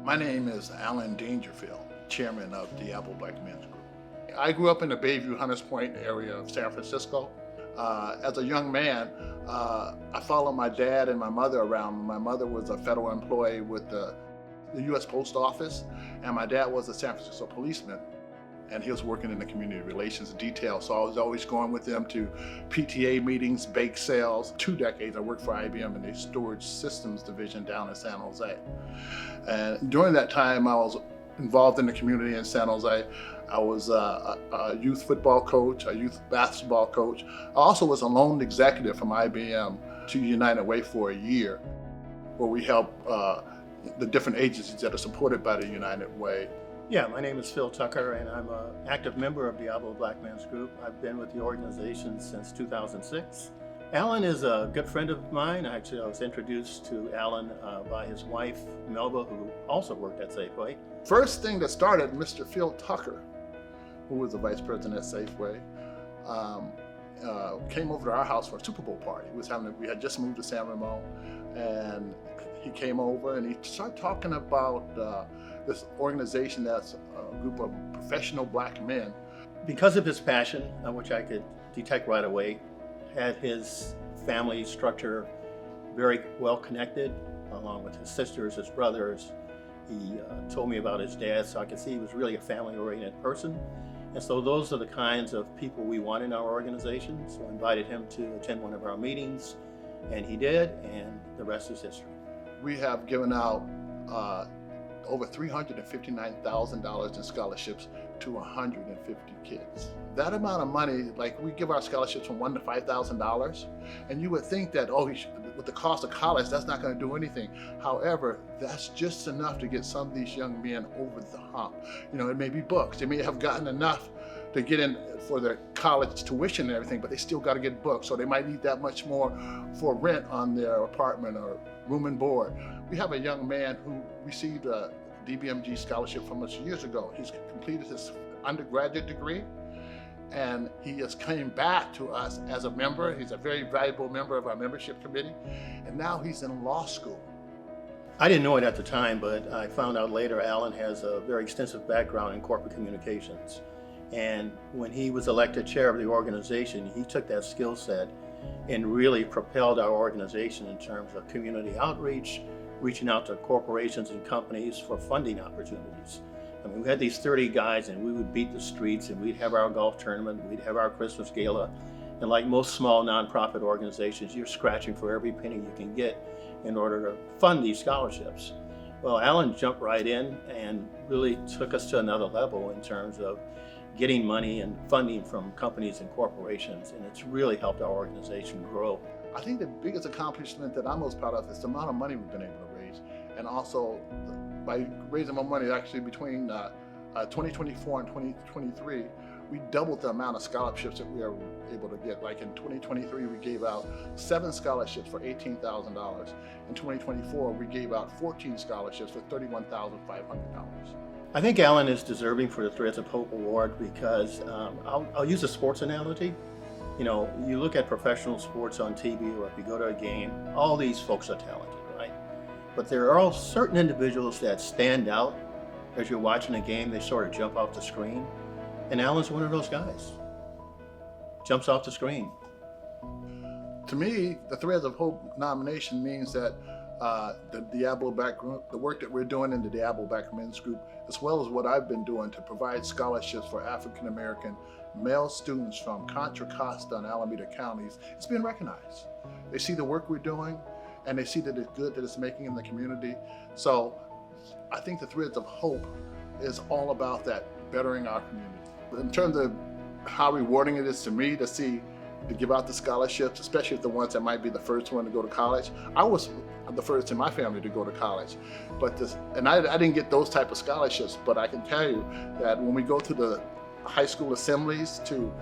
My name is Alain Dangerfield, chairman of Diablo Black Men's Group. I grew up in the Bayview Hunters Point area of San Francisco. As a young man, I followed my dad and my mother around. My mother was a federal employee with the U.S. Post Office, and my dad was a San Francisco policeman, and he was working in the community relations detail. So I was always going with them to PTA meetings, bake sales. 2 decades I worked for IBM in the storage systems division down in San Jose. And during that time, I was involved in the community in San Jose. I was a youth football coach, a youth basketball coach. I also was a loan executive from IBM to United Way for a year, where we help the different agencies that are supported by the United Way. Yeah, my name is Phil Tucker, and I'm an active member of Diablo Black Men's Group. I've been with the organization since 2006. Alan is a good friend of mine. Actually, I was introduced to Alan by his wife, Melba, who also worked at Safeway. First thing that started, Mr. Phil Tucker, who was the vice president at Safeway, came over to our house for a Super Bowl party. We had just moved to San Ramon, and he came over and he started talking about this organization that's a group of professional black men. Because of his passion, which I could detect right away, had his family structure very well connected, along with his sisters, his brothers. He told me about his dad, so I could see he was really a family-oriented person. And so those are the kinds of people we want in our organization. So I invited him to attend one of our meetings, and he did, and the rest is history. We have given out over $359,000 in scholarships to 150 kids. That amount of money, like we give our scholarships from $1,000 to $5,000, and you would think that, with the cost of college, that's not going to do anything. However, that's just enough to get some of these young men over the hump. You know, it may be books. They may have gotten enough to get in for their college tuition and everything, but they still got to get books. So they might need that much more for rent on their apartment or room and board. We have a young man who received a DBMG scholarship from us years ago. He's completed his undergraduate degree, and he has came back to us as a member. He's a very valuable member of our membership committee, and now he's in law school. I didn't know it at the time, but I found out later Alan has a very extensive background in corporate communications. And when he was elected chair of the organization, he took that skill set and really propelled our organization in terms of community outreach, reaching out to corporations and companies for funding opportunities. I mean, we had these 30 guys, and we would beat the streets, and we'd have our golf tournament, we'd have our Christmas gala. And like most small nonprofit organizations, you're scratching for every penny you can get in order to fund these scholarships. Well, Alan jumped right in and really took us to another level in terms of getting money and funding from companies and corporations, and it's really helped our organization grow. I think the biggest accomplishment that I'm most proud of is the amount of money we've been able to raise, and also by raising more money, actually between 2024 and 2023, we doubled the amount of scholarships that we are able to get. Like in 2023, we gave out 7 scholarships for $18,000. In 2024, we gave out 14 scholarships for $31,500. I think Alan is deserving for the Threads of Hope Award because I'll use a sports analogy. You know, you look at professional sports on TV, or if you go to a game, all these folks are talented, right? But there are all certain individuals that stand out as you're watching a game. They sort of jump off the screen, and Alan's one of those guys. Jumps off the screen. To me, the Threads of Hope nomination means that the Diablo Black Group, the work that we're doing in the Diablo Black Men's Group, as well as what I've been doing to provide scholarships for African American male students from Contra, Costa, and Alameda counties, it's been recognized. They see the work we're doing, and they see that it's good that it's making in the community. So I think the Threads of Hope is all about that, bettering our community. In terms of how rewarding it is to me to give out the scholarships, especially the ones that might be the first one to go to college. I was the first in my family to go to college, and I didn't get those type of scholarships, but I can tell you that when we go to the high school assemblies to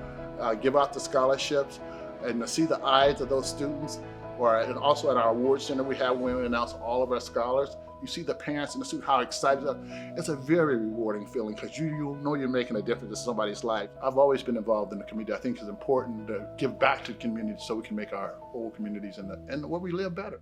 give out the scholarships and to see the eyes of those students, and also at our awards dinner we have when we announce all of our scholars, you see the parents and the students, how excited they are. It's a very rewarding feeling because you know you're making a difference in somebody's life. I've always been involved in the community. I think it's important to give back to the community so we can make our whole communities and where we live better.